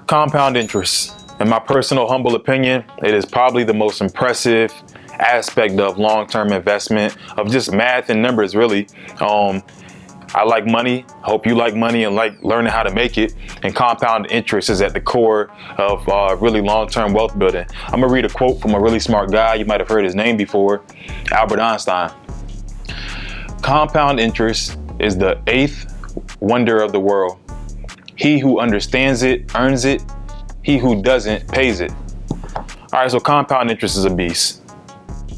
Compound interest. In my personal humble opinion, it is probably the most impressive aspect of long-term investment, of just math and numbers, really. I like money, hope you like money and like learning how to make it, and compound interest is at the core of really long-term wealth building. I'm gonna read a quote from a really smart guy. You might have heard his name before, Albert Einstein. Compound interest is the eighth wonder of the world. He who understands it earns it. He who doesn't pays it. All right, so compound interest is a beast.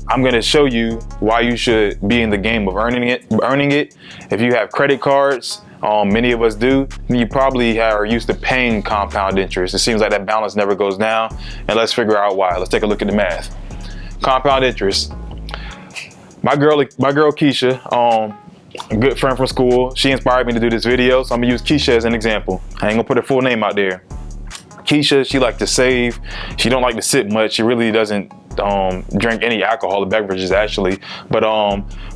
I'm gonna show you why you should be in the game of earning it. If you have credit cards, many of us do, you probably are used to paying compound interest. It seems like that balance never goes down, and let's figure out why. Let's take a look at the math. Compound interest. My girl Keisha, a good friend from school, she inspired me to do this video, so I'm gonna use Keisha as an example. I ain't gonna put her full name out there. Keisha, she likes to save. She don't like to sip much. She really doesn't drink any alcoholic beverages actually, but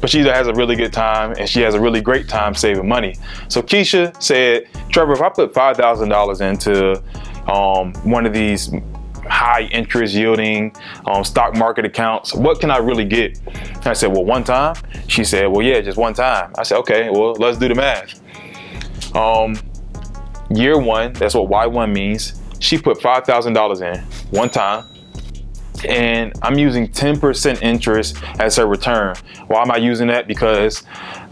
she has a really good time, and she has a really great time saving money. So Keisha said, Trevor, if I put $5,000 into one of these high interest yielding stock market accounts, what can I really get? And I said, well, one time? She said, well, yeah, just one time. I said, okay, well, let's do the math. Year one, that's what Y1 means. She put $5,000 in one time, and I'm using 10% interest as her return. Why am I using that? Because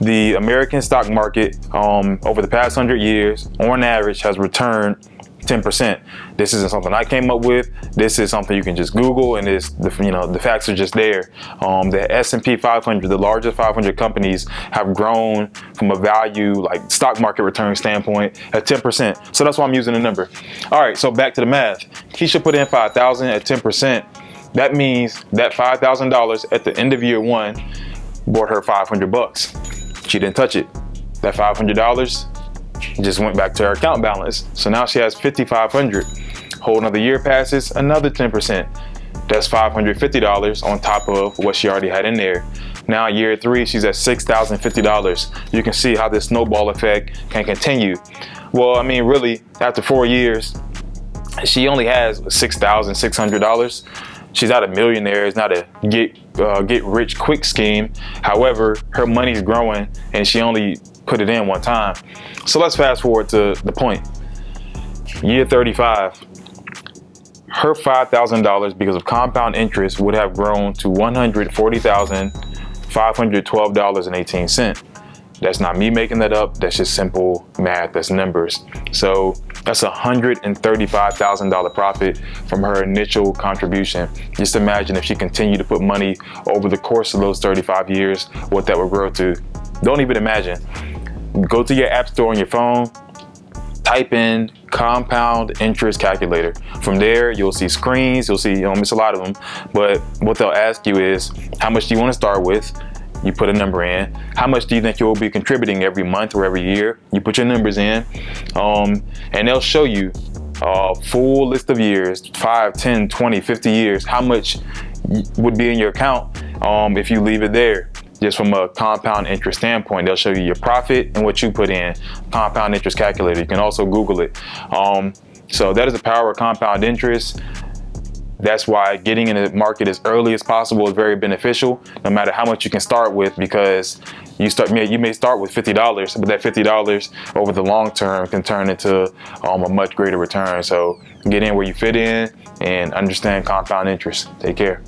the American stock market over the past 100 years, on average, has returned 10%. This isn't something I came up with. This is something you can just Google, and the facts are just there. The S&P 500, the largest 500 companies, have grown from a value, like stock market return standpoint, at 10%. So that's why I'm using the number. All right, so back to the math. Keisha put in $5,000 at 10%. That means that $5,000 at the end of year one bought her 500 bucks. She didn't touch it. That $500 just went back to her account balance. So now she has $5,500. Whole another year passes, another 10%. That's $550 on top of what she already had in there. Now year three, she's at $6,050. You can see how this snowball effect can continue. Well, I mean, really, after 4 years, she only has $6,600. She's not a millionaire. It's not a get rich quick scheme. However, her money's growing, and she only put it in one time. So let's fast forward to the point. Year 35, her $5,000 because of compound interest would have grown to $140,512.18. That's not me making that up. That's just simple math. That's numbers. So that's $135,000 profit from her initial contribution. Just imagine if she continued to put money over the course of those 35 years, what that would grow to. Don't even imagine. Go to your app store on your phone, type in compound interest calculator. From there, you'll see screens, you'll miss a lot of them, but what they'll ask you is, how much do you want to start with? You put a number in. How much do you think you'll be contributing every month or every year? You put your numbers in, and they'll show you a full list of years, 5, 10, 20, 50 years, how much would be in your account if you leave it there. Just from a compound interest standpoint, they'll show you your profit and what you put in. Compound interest calculator. You can also Google it. So that is the power of compound interest. That's why getting in the market as early as possible is very beneficial, no matter how much you can start with, because you may start with $50, but that $50 over the long term can turn into a much greater return. So get in where you fit in and understand compound interest. Take care.